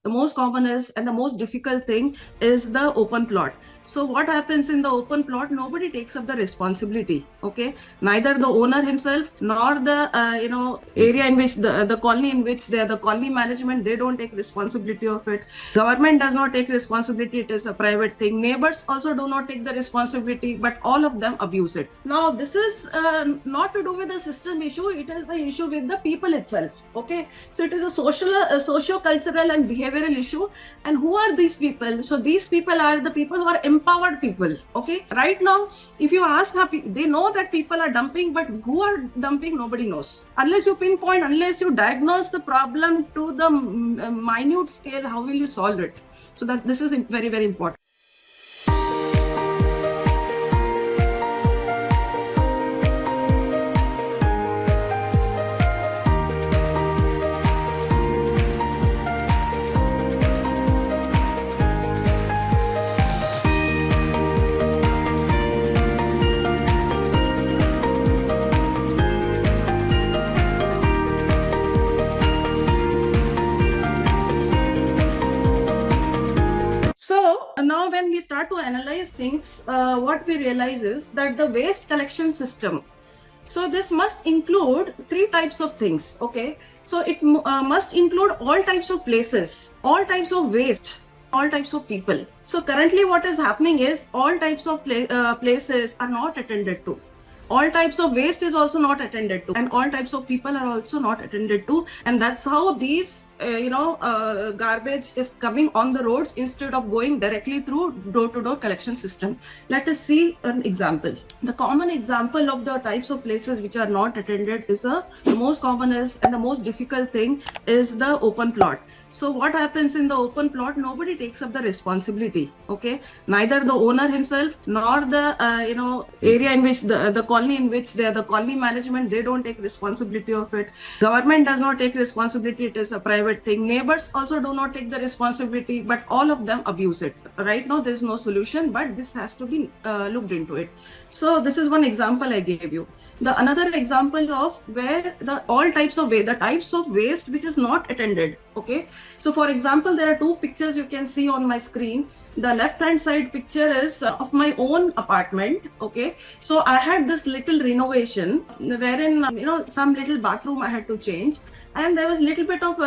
The most common is and the most difficult thing is the open plot. So what happens in the open plot? Nobody takes up the responsibility. Okay, neither the owner himself nor the area in which the colony in which the colony management, they don't take responsibility of it. Government does not take responsibility. It is a private thing. Neighbors also do not take the responsibility, but all of them abuse it. Now this is not to do with the system issue. It is the issue with the people itself. Okay, so it is a socio-cultural and behavioral issue. And who are these people? So these people are the people who are empowered people. Okay, right now, if you ask, they know that people are dumping, but who are dumping, nobody knows. Unless you pinpoint, unless you diagnose the problem to the minute scale, how will you solve it? So that this is very, very important. Now when we start to analyze things, what we realize is that the waste collection system, so this must include three types of things. Okay, so it must include all types of places, all types of waste, all types of people. So currently what is happening is all types of places are not attended to. All types of waste is also not attended to, and all types of people are also not attended to. And that's how these garbage is coming on the roads instead of going directly through door-to-door collection system. Let us see an example. The common example of the types of places which are not attended is the most common is and the most difficult thing is the open plot. So what happens in the open plot? Nobody takes up the responsibility. Okay, neither the owner himself nor the area in which the colony in which the colony management, they don't take responsibility of it. Government does not take responsibility. It is a private thing. Neighbors also do not take the responsibility, but all of them abuse it. Right now there is no solution, but this has to be looked into it. So this is one example I gave you. The another example of where the all types of waste, the types of waste which is not attended. Okay, so for example, there are two pictures you can see on my screen. The left hand side picture is of my own apartment. Okay, so I had this little renovation wherein some little bathroom I had to change, and there was little bit of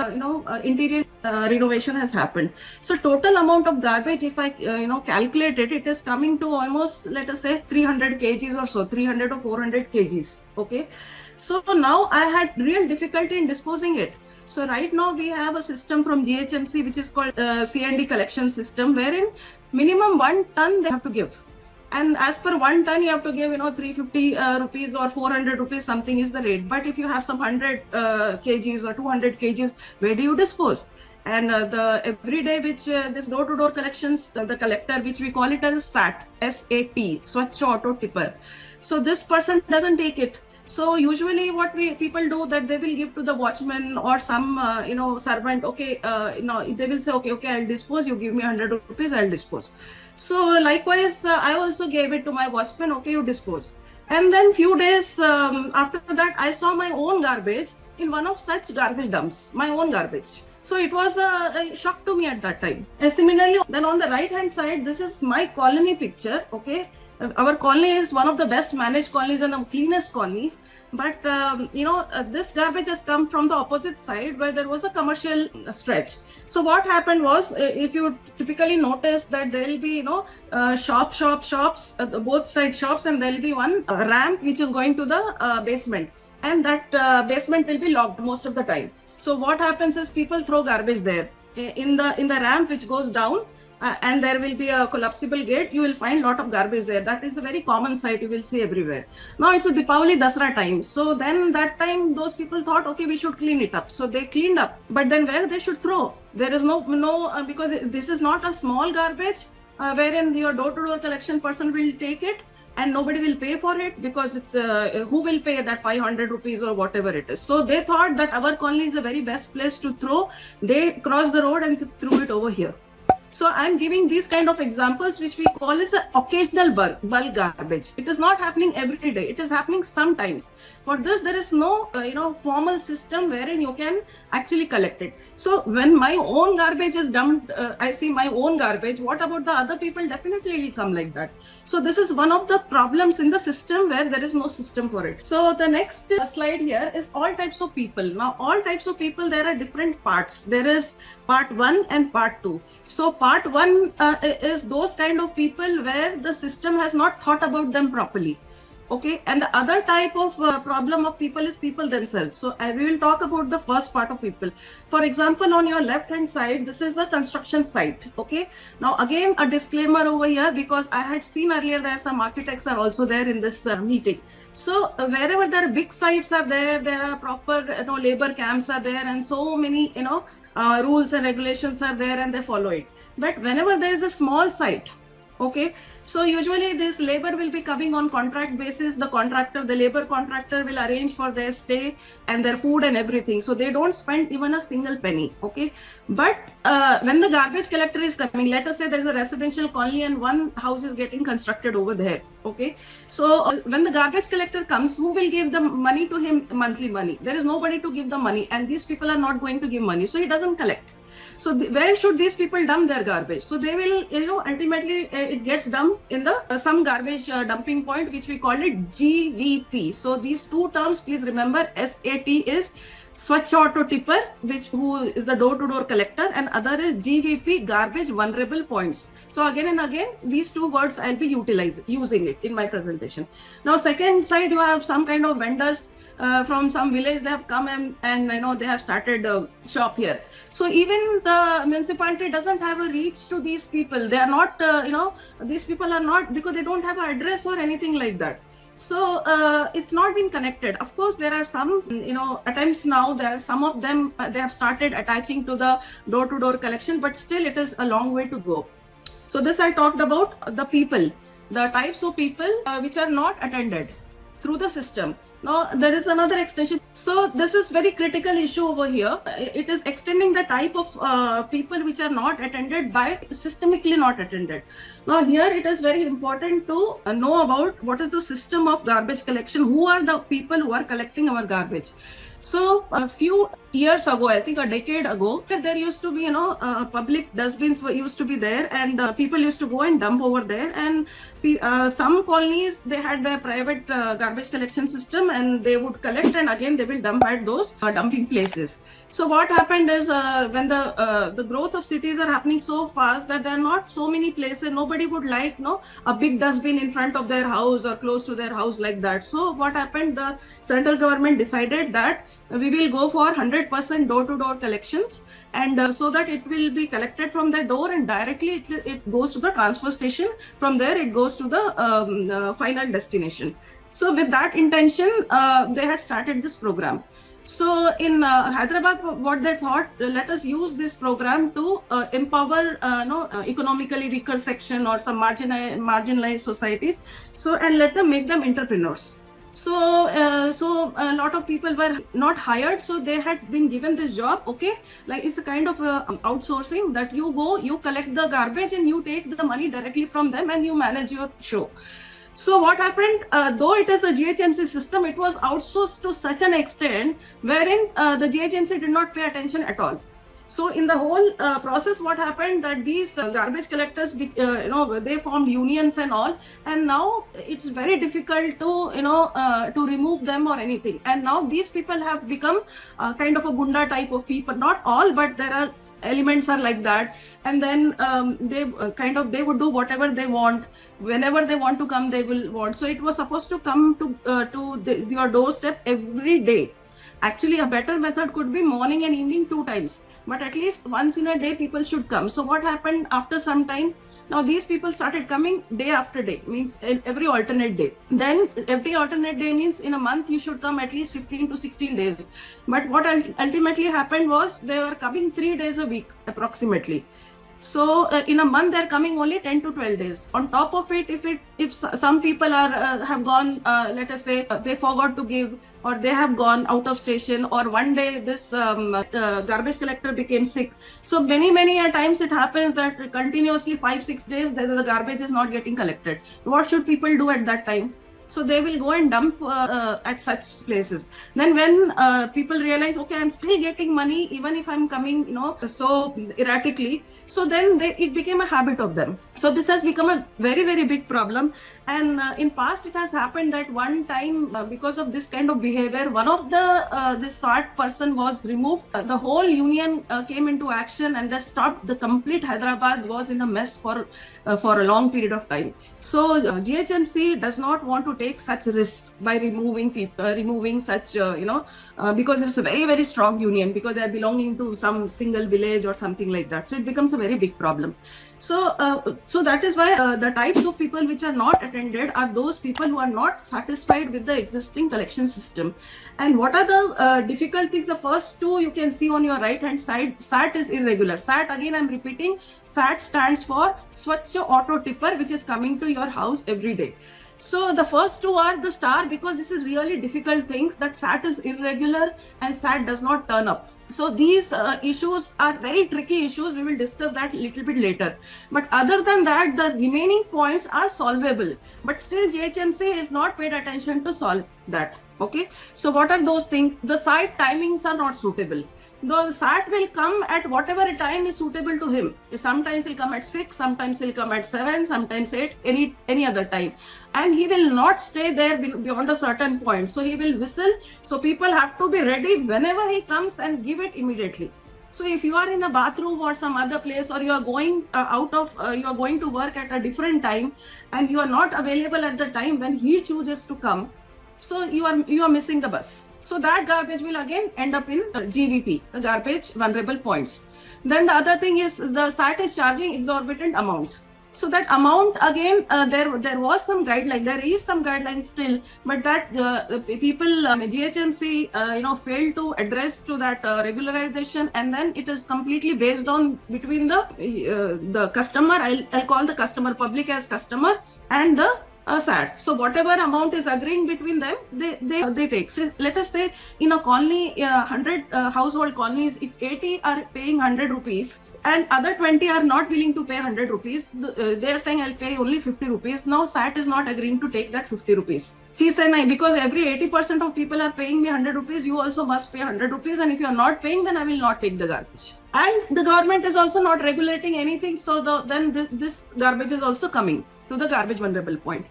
interior renovation has happened. So total amount of garbage, if I calculate it, it is coming to almost, let us say, 300 kgs or so, 300 or 400 kgs. Okay, so now I had real difficulty in disposing it. So right now we have a system from GHMC which is called C&D collection system, wherein minimum 1 ton they have to give. And as per 1 ton, you have to give 350 rupees or 400 rupees, something is the rate. But if you have some 100 kgs or 200 kgs, where do you dispose? And the everyday which this door-to-door collections, the collector, which we call it as SAT, S-A-T, Swachh Auto Tipper. So this person doesn't take it. So usually what people do, that they will give to the watchman or some servant. Okay, they will say, okay, I'll dispose. You give me 100 rupees, I'll dispose. So likewise, I also gave it to my watchman. Okay, you dispose. And then few days after that, I saw my own garbage in one of such garbage dumps. My own garbage. So it was a shock to me at that time. And similarly, then on the right hand side, this is my colony picture. Okay. Our colony is one of the best managed colonies and the cleanest colonies. But, this garbage has come from the opposite side where there was a commercial stretch. So what happened was, if you typically notice that there will be, shops, both side shops, and there will be one ramp which is going to the basement. And that basement will be locked most of the time. So what happens is people throw garbage there. In the ramp which goes down, and there will be a collapsible gate, you will find a lot of garbage there. That is a very common sight you will see everywhere. Now it's a Deepavali Dasra time. So then that time those people thought, okay, we should clean it up. So they cleaned up. But then where they should throw? There is no because this is not a small garbage wherein your door-to-door collection person will take it and nobody will pay for it, because it's who will pay that 500 rupees or whatever it is. So they thought that our colony is the very best place to throw. They crossed the road and threw it over here. So I'm giving these kind of examples, which we call as an occasional bulk garbage. It is not happening every day. It is happening sometimes. For this, there is no, formal system wherein you can actually collect it. So when my own garbage is dumped, I see my own garbage. What about the other people? Definitely will come like that. So this is one of the problems in the system where there is no system for it. So the next slide here is all types of people. Now, all types of people, there are different parts. There is part 1 and part 2. So part 1 is those kind of people where the system has not thought about them properly. Okay, and the other type of problem of people is people themselves. So we will talk about the first part of people. For example, on your left hand side, this is a construction site. Okay, now again a disclaimer over here, because I had seen earlier that some architects are also there in this meeting. So wherever there are big sites are there are proper labor camps are there, and so many rules and regulations are there, and they follow it. But whenever there is a small site, okay, so usually this labor will be coming on contract basis. The labor contractor will arrange for their stay and their food and everything. So they don't spend even a single penny. Okay. But when the garbage collector is coming, let us say there is a residential colony and one house is getting constructed over there. Okay. So when the garbage collector comes, who will give the money to him, monthly money? There is nobody to give the money, and these people are not going to give money. So he doesn't collect. So where should these people dump their garbage? So they will, ultimately it gets dumped in the some garbage dumping point, which we call it GVP. So these two terms, please remember, SAT is Swachh Auto Tipper, who is the door-to-door collector, and other is GVP, garbage vulnerable points. So again and again, these two words I'll be using it in my presentation. Now, second side, you have some kind of vendors from some village. They have come and they have started a shop here. So even the municipality doesn't have a reach to these people. They are not, these people are not, because they don't have an address or anything like that. So it's not been connected. Of course, there are some, attempts now. There are some of them, they have started attaching to the door-to-door collection, but still it is a long way to go. So this I talked about the people, the types of people which are not attended through the system. Now, there is another extension. So this is very critical issue over here. It is extending the type of people which are not attended by systemically not attended. Now, here it is very important to know about what is the system of garbage collection. Who are the people who are collecting our garbage? So a few years ago, I think a decade ago, there used to be, public dustbins used to be there, and people used to go and dump over there. And some colonies, they had their private garbage collection system, and they would collect, and again they will dump at those dumping places. So what happened is when the growth of cities are happening so fast that there are not so many places, nobody would like a big dustbin in front of their house or close to their house like that. So what happened, the central government decided that we will go for 100% door-to-door collections, and so that it will be collected from the door and directly it goes to the transfer station. From there it goes to the final destination. So with that intention, they had started this program. So in Hyderabad, what they thought, let us use this program to empower economically weaker section or some marginalized societies. So, and let them make them entrepreneurs. So a lot of people were not hired, so they had been given this job. Okay, like it's a kind of outsourcing, that you go, you collect the garbage and you take the money directly from them and you manage your show. So what happened, though it is a GHMC system, it was outsourced to such an extent wherein the GHMC did not pay attention at all. So in the whole process, what happened, that these garbage collectors, they formed unions and all, and now it's very difficult to remove them or anything. And now these people have become kind of a gunda type of people. Not all, but there are elements are like that. And then they would do whatever they want. Whenever they want to come, they will want. So it was supposed to come to your doorstep every day. Actually, a better method could be morning and evening 2 times, but at least once in a day people should come. So what happened after some time, now these people started coming day after day, means every alternate day. Then every alternate day means in a month you should come at least 15 to 16 days. But what ultimately happened was they were coming 3 days a week approximately. So in a month, they're coming only 10 to 12 days. On top of it, if some people are have gone, let us say they forgot to give, or they have gone out of station, or one day this garbage collector became sick. So many a times it happens that continuously 5-6 days the garbage is not getting collected. What should people do at that time? So they will go and dump at such places. Then when people realize, okay, I'm still getting money even if I'm coming, so erratically. So then it became a habit of them. So this has become a very big problem. And in past it has happened that one time because of this kind of behavior, one of the this SAT person was removed. The whole union came into action and they stopped. The complete Hyderabad was in a mess for a long period of time. So GHMC does not want to take such risks by removing people, removing such because it's a very strong union, because they are belonging to some single village or something like that. So it becomes a very big problem. So that is why the types of people which are not attended are those people who are not satisfied with the existing collection system. And what are the difficulties? The first two you can see on your right hand side. SAT is irregular. SAT, again I'm repeating, SAT stands for Swachh Auto Tipper, which is coming to your house every day. So the first two are the star, because this is really difficult things, that SAT is irregular and SAT does not turn up. So these issues are very tricky issues. We will discuss that a little bit later. But other than that, the remaining points are solvable. But still GHMC is not paid attention to solve that. Okay. So what are those things? The site timings are not suitable. The SAT will come at whatever time is suitable to him. Sometimes he'll come at 6, sometimes he'll come at 7, sometimes 8, any other time. And he will not stay there beyond a certain point. So he will whistle. So people have to be ready whenever he comes and give it immediately. So if you are in a bathroom or some other place, or you are going you are going to work at a different time, and you are not available at the time when he chooses to come, so you are missing the bus. So that garbage will again end up in GVP, the garbage vulnerable points. Then the other thing is the SAT is charging exorbitant amounts. So that amount again, there was some guideline, there is some guideline still, but that people GHMC failed to address to that regularization, and then it is completely based on between the customer. I'll call the customer, public as customer, and the SAT. So whatever amount is agreeing between them, they take. So let us say in a colony, 100 household colonies, if 80 are paying 100 rupees and other 20 are not willing to pay 100 rupees, they are saying I'll pay only 50 rupees. Now SAT is not agreeing to take that 50 rupees. She said, no, because every 80% of people are paying me 100 rupees, you also must pay 100 rupees. And if you are not paying, then I will not take the garbage. And the government is also not regulating anything. So then this garbage is also coming to the garbage vulnerable point.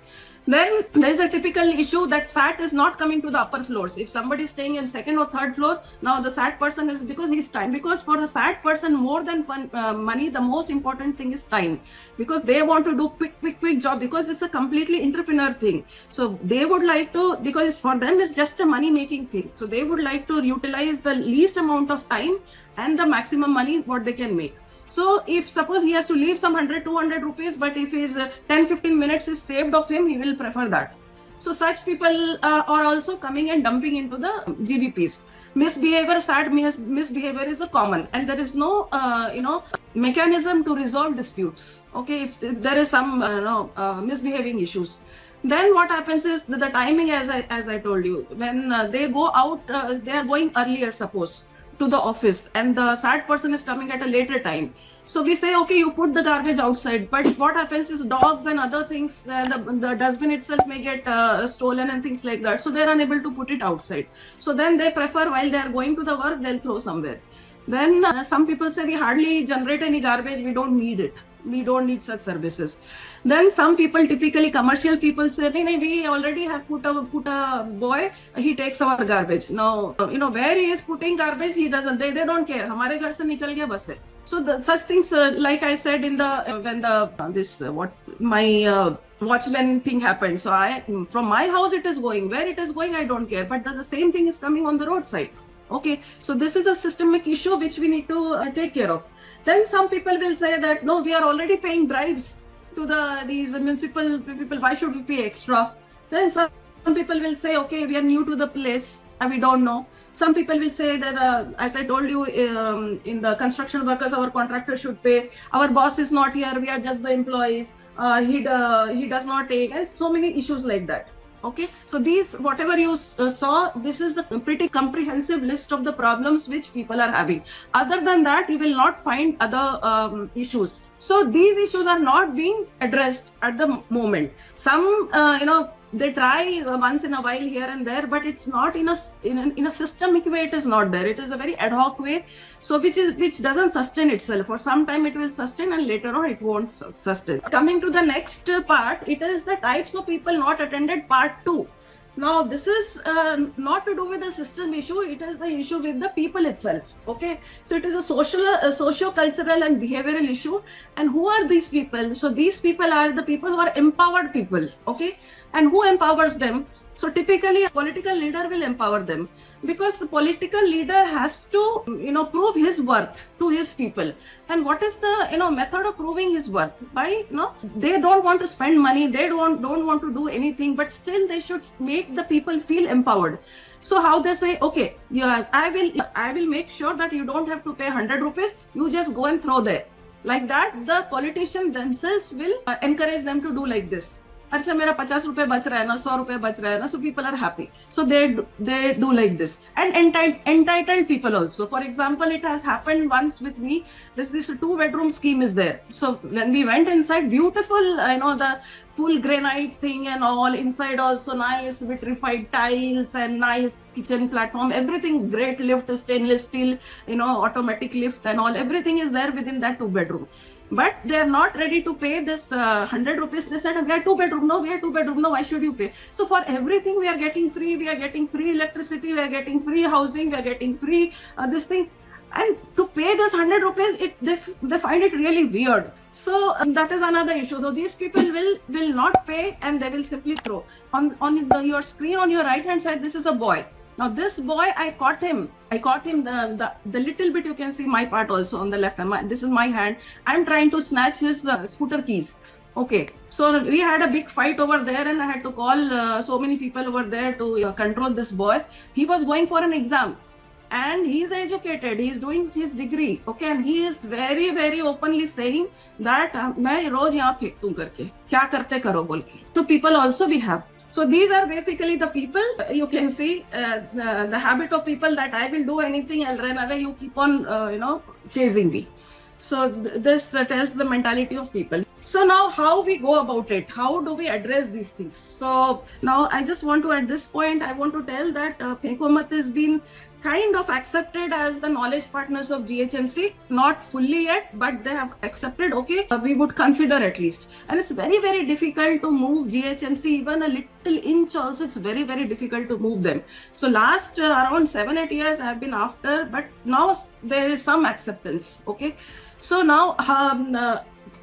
Then there is a typical issue that SAT is not coming to the upper floors. If somebody is staying in second or third floor, now the SAT person is, because he's time. Because for the SAT person, more than money, the most important thing is time. Because they want to do quick job, because it's a completely entrepreneur thing. So they would like to, because for them it's just a money making thing. So they would like to utilize the least amount of time and the maximum money what they can make. So if suppose he has to leave some 100-200 rupees, but if his 10-15 minutes is saved of him, he will prefer that. So such people are also coming and dumping into the GVPs. Misbehavior, SAT misbehavior is a common, and there is no mechanism to resolve disputes. Okay, if there is some misbehaving issues. Then what happens is the timing, as I told you, when they go out, they are going earlier, suppose, to the office, and the SAT person is coming at a later time. So we say, okay, you put the garbage outside, but what happens is dogs and other things, the dustbin itself may get stolen and things like that. So they're unable to put it outside. So then they prefer, while they are going to the work, they'll throw somewhere. Then some people say, we hardly generate any garbage, we don't need it. We don't need such services. Then some people, typically commercial people, say, no, we already have put a boy, he takes our garbage. Now, where he is putting garbage, he doesn't, they don't care. Hamare ghar se nikal gaya, bas hai. So such things, like I said in my watchman thing happened. So from my house it is going, where it is going, I don't care. But the same thing is coming on the roadside. Okay, so this is a systemic issue which we need to take care of. Then some people will say that, no, we are already paying bribes to these municipal people, why should we pay extra? Then some people will say, okay, we are new to the place and we don't know. Some people will say that, as I told you, in the construction workers, our contractor should pay. Our boss is not here. We are just the employees. He does not take, and so many issues like that. Okay, so these, whatever you saw, this is the pretty comprehensive list of the problems which people are having. Other than that, you will not find other issues. So these issues are not being addressed at the moment. Some, they try once in a while here and there, but it's not in a systemic way. It is not there. It is a very ad hoc way, so which doesn't sustain itself. For some time it will sustain, and later on it won't sustain. Coming to the next part, it is the types of people not attended, part 2. Now, this is not to do with the system issue. It is the issue with the people itself. Okay, so it is a socio-cultural and behavioral issue. And who are these people? So these people are the people who are empowered people. Okay, and who empowers them? So typically, a political leader will empower them, because the political leader has to, prove his worth to his people. And what is the, method of proving his worth? By, they don't want to spend money, they don't want to do anything, but still they should make the people feel empowered. So how they say, okay, yeah, I will make sure that you don't have to pay 100 rupees, you just go and throw there. Like that, the politicians themselves will encourage them to do like this. अच्छा मेरा 50 रुपए बच रहा है ना, 100 रुपए बच रहा है ना, so people are happy, so they do like this. And entitled people also. For example, it has happened once with me. This 2-bedroom scheme is there. So when we went inside, beautiful, the full granite thing and all, inside also nice vitrified tiles and nice kitchen platform, everything great, lift, stainless steel, automatic lift and all, everything is there within that 2-bedroom. But they are not ready to pay this 100 rupees. They said, we are 2-bedroom. No, we are 2-bedroom. No, why should you pay? So for everything we are getting free. We are getting free electricity. We are getting free housing. We are getting free this thing. And to pay this 100 rupees, they find it really weird. So that is another issue. So these people will not pay, and they will simply throw. On your screen on your right hand side, this is a boy. Now this boy, I caught him the little bit, you can see my part also on the left hand. This is my hand. I'm trying to snatch his scooter keys. Okay, so we had a big fight over there, and I had to call so many people over there to control this boy. He was going for an exam, and he is educated. He is doing his degree. Okay, and he is very, very openly saying that मैं रोज यहाँ फेंकतूं करके क्या करते करो बोल के. So people also we have. So these are basically the people. You can see the habit of people that I will do anything, I'll run away. You keep on, chasing me. So this tells the mentality of people. So now how we go about it? How do we address these things? So now I just want to, at this point, I want to tell that Pheko Mat has been kind of accepted as the knowledge partners of GHMC, not fully yet, but they have accepted, okay, we would consider at least. And it's very, very difficult to move GHMC, even a little inch also, it's very, very difficult to move them. So last around 7-8 years I have been after, but now there is some acceptance, okay. So now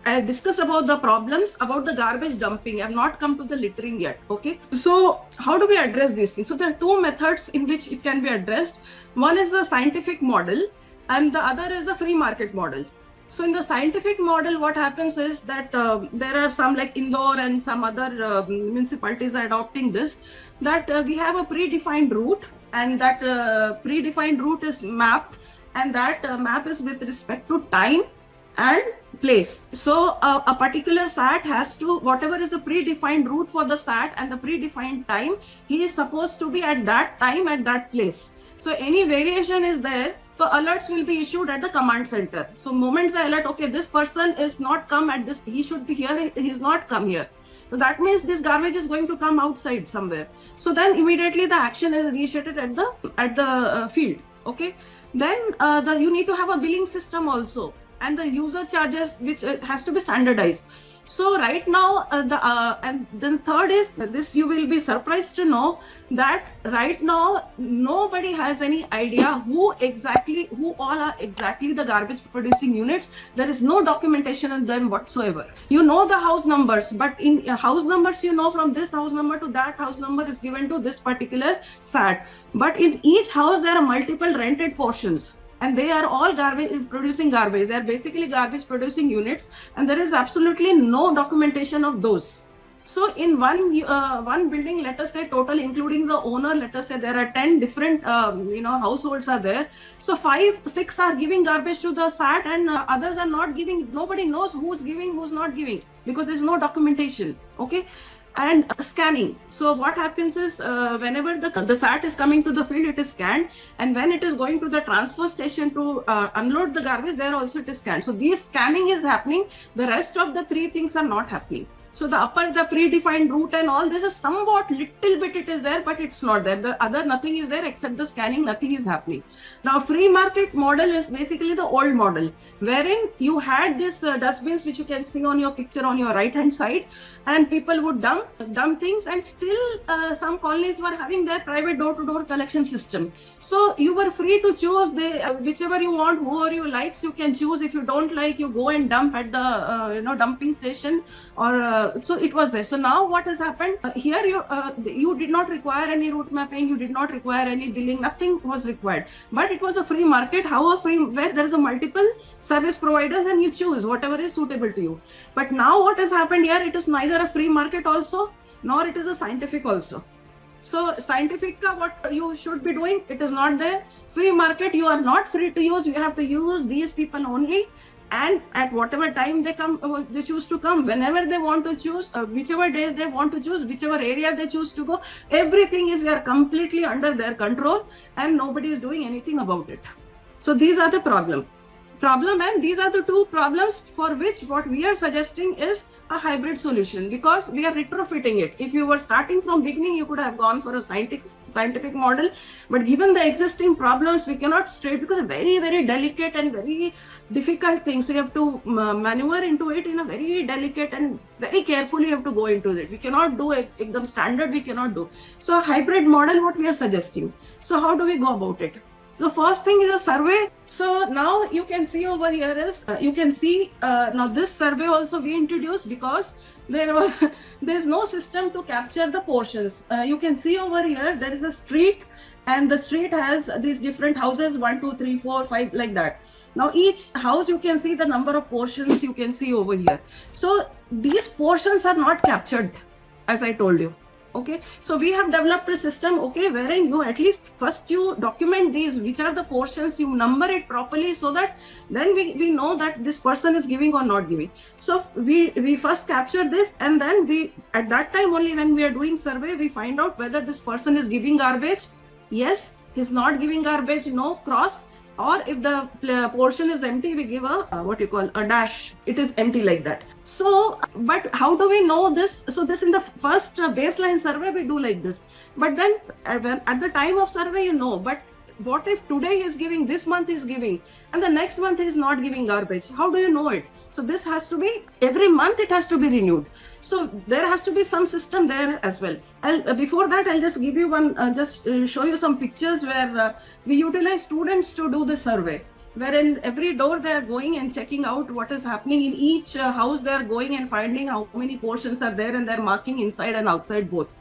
I discussed about the problems, about the garbage dumping. I have not come to the littering yet. Okay. So how do we address these things? So there are 2 methods in which it can be addressed. One is the scientific model, and the other is the free market model. So in the scientific model, what happens is that there are some, like Indore and some other municipalities are adopting this, that we have a predefined route, and that predefined route is mapped, and that map is with respect to time and place. So a particular SAT has to, whatever is the predefined route for the SAT and the predefined time, he is supposed to be at that time at that place. So any variation is there, so alerts will be issued at the command center. So moments the alert, okay, this person is not come at this, he should be here, he is not come here. So that means this garbage is going to come outside somewhere. So then immediately the action is initiated at the field. Okay. Then you need to have a billing system also, and the user charges, which has to be standardized. So right now, and then third is this, you will be surprised to know that right now, nobody has any idea who all are exactly the garbage producing units. There is no documentation on them whatsoever. You know the house numbers, but in house numbers, from this house number to that house number is given to this particular SAT. But in each house, there are multiple rented portions, and they are all producing garbage. They are basically garbage producing units, and there is absolutely no documentation of those. So in one building, let us say total including the owner, let us say there are 10 different households are there. So 5-6 are giving garbage to the SAT, and others are not giving. Nobody knows who's giving, who's not giving, because there's no documentation. Okay. And scanning. So what happens is, whenever the SAT is coming to the field, it is scanned, and when it is going to the transfer station to unload the garbage, there also it is scanned. So this scanning is happening. The rest of the three things are not happening. So the predefined route and all this is somewhat little bit it is there, but it's not there. The other nothing is there except the scanning, nothing is happening. Now free market model is basically the old model, wherein you had this dustbins which you can see on your picture on your right hand side, and people would dump things, and still some colonies were having their private door-to-door collection system. So you were free to choose whichever you want, whoever you likes, you can choose. If you don't like, you go and dump at the dumping station, or so it was there. So now what has happened here, you did not require any route mapping, you did not require any billing, nothing was required, but it was a free market. Where there is a multiple service providers and you choose whatever is suitable to you. But now what has happened here, it is neither a free market also, nor it is a scientific also. So scientific, what you should be doing, it is not there. Free market, you are not free to use, you have to use these people only. And at whatever time they come, they choose to come, whenever they want to choose, whichever days they want to choose, whichever area they choose to go, everything is, we are completely under their control, and nobody is doing anything about it. So these are the problem, and these are the two problems for which what we are suggesting is a hybrid solution, because we are retrofitting it. If you were starting from beginning, you could have gone for a scientific model, but given the existing problems, we cannot straight, because very, very delicate and very difficult things. So you have to maneuver into it in a very delicate and very carefully you have to go into it. We cannot do it ekdam standard, we cannot do. So a hybrid model, what we are suggesting. So how do we go about it? The first thing is a survey. So now you can see over here is, you can see now this survey also we introduced because there's no system to capture the portions. You can see over here, there is a street, and the street has these different houses, 1, 2, 3, 4, 5, like that. Now each house, you can see the number of portions you can see over here. So these portions are not captured, as I told you. Okay, so we have developed a system, okay, wherein you at least first you document these, which are the portions, you number it properly, so that then we know that this person is giving or not giving. So we first capture this, and then we, at that time only when we are doing survey, we find out whether this person is giving garbage, yes, he's not giving garbage, no, cross. Or if the portion is empty, we give a dash. It is empty, like that. So, but how do we know this? So this in the first baseline survey, we do like this. But then at the time of survey, you know, but what if today is giving, this month is giving, and the next month is not giving garbage? How do you know it? So this has to be, every month it has to be renewed. So there has to be some system there as well. Before that, I'll just give you one, show you some pictures where we utilize students to do the survey, wherein every door they are going and checking out what is happening in each house. They are going and finding how many portions are there, and they're marking inside and outside both.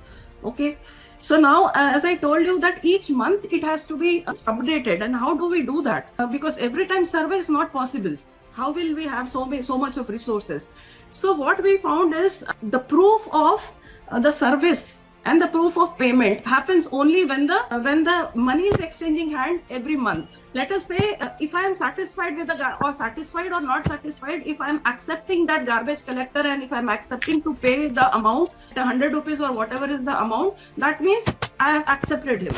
Okay. So now, as I told you, that each month it has to be updated. And how do we do that? Because every time survey is not possible. How will we have so much of resources? So what we found is the proof of the service and the proof of payment happens only when the money is exchanging hand every month. Let us say if I am satisfied with or satisfied or not satisfied, if I am accepting that garbage collector, and if I am accepting to pay the amount, the 100 rupees or whatever is the amount, that means I have accepted him.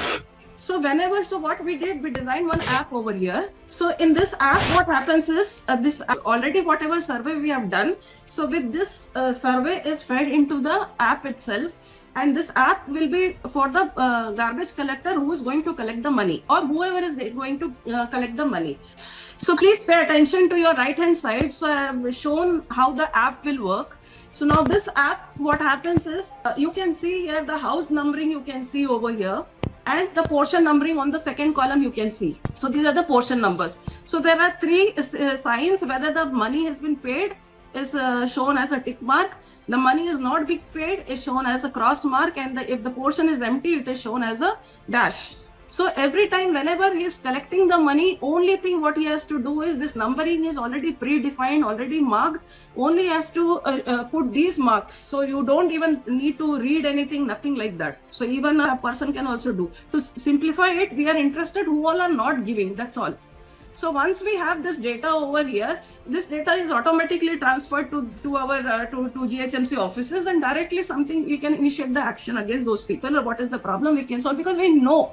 So what we did, we designed one app over here. So in this app, what happens is, already whatever survey we have done, so with this survey is fed into the app itself. And this app will be for the garbage collector who is going to collect the money, or whoever is going to collect the money. So please pay attention to your right hand side. So I have shown how the app will work. So now this app, what happens is, you can see here the house numbering, you can see over here, and the portion numbering on the second column you can see. So these are the portion numbers. So there are three signs, whether the money has been paid is shown as a tick mark, the money is not being paid is shown as a cross mark, and if the portion is empty, it is shown as a dash. So every time, whenever he is collecting the money, only thing what he has to do is, this numbering is already predefined, already marked. Only has to put these marks. So you don't even need to read anything, nothing like that. So even a person can also do. To simplify it, we are interested who all are not giving. That's all. So once we have this data over here, this data is automatically transferred to our to GHMC offices, and directly something we can initiate the action against those people, or what is the problem we can solve, because we know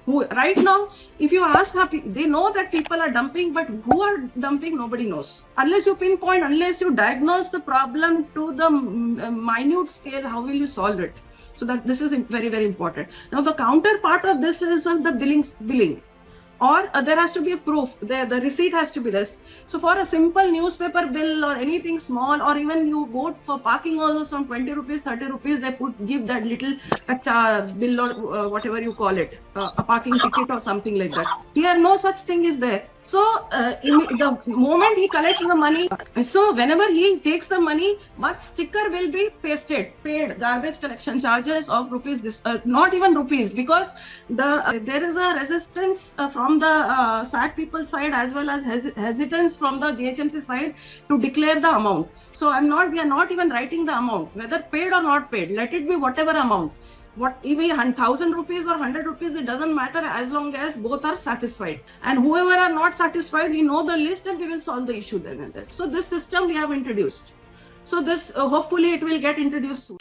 who. Right now, if you ask, they know that people are dumping, but who are dumping, nobody knows. Unless you pinpoint, unless you diagnose the problem to the minute scale, how will you solve it? So that this is very, very important. Now, the counterpart of this is the billing. Or there has to be a proof, the receipt has to be this. So for a simple newspaper bill or anything small, or even you go for parking also, some 20 rupees, 30 rupees, they give that little bill, or whatever you call it, a parking ticket or something like that. Here, no such thing is there. So the moment he collects the money, so whenever he takes the money, one sticker will be paid garbage collection charges of rupees, this not even rupees, because there is a resistance from the SAT people side, as well as hesitance from the GHMC side to declare the amount. So we are not even writing the amount, whether paid or not paid, let it be whatever amount. What, even 1,000 rupees or 100 rupees, it doesn't matter, as long as both are satisfied. And whoever are not satisfied, we know the list and we will solve the issue then and there. So this system we have introduced. So this hopefully it will get introduced soon.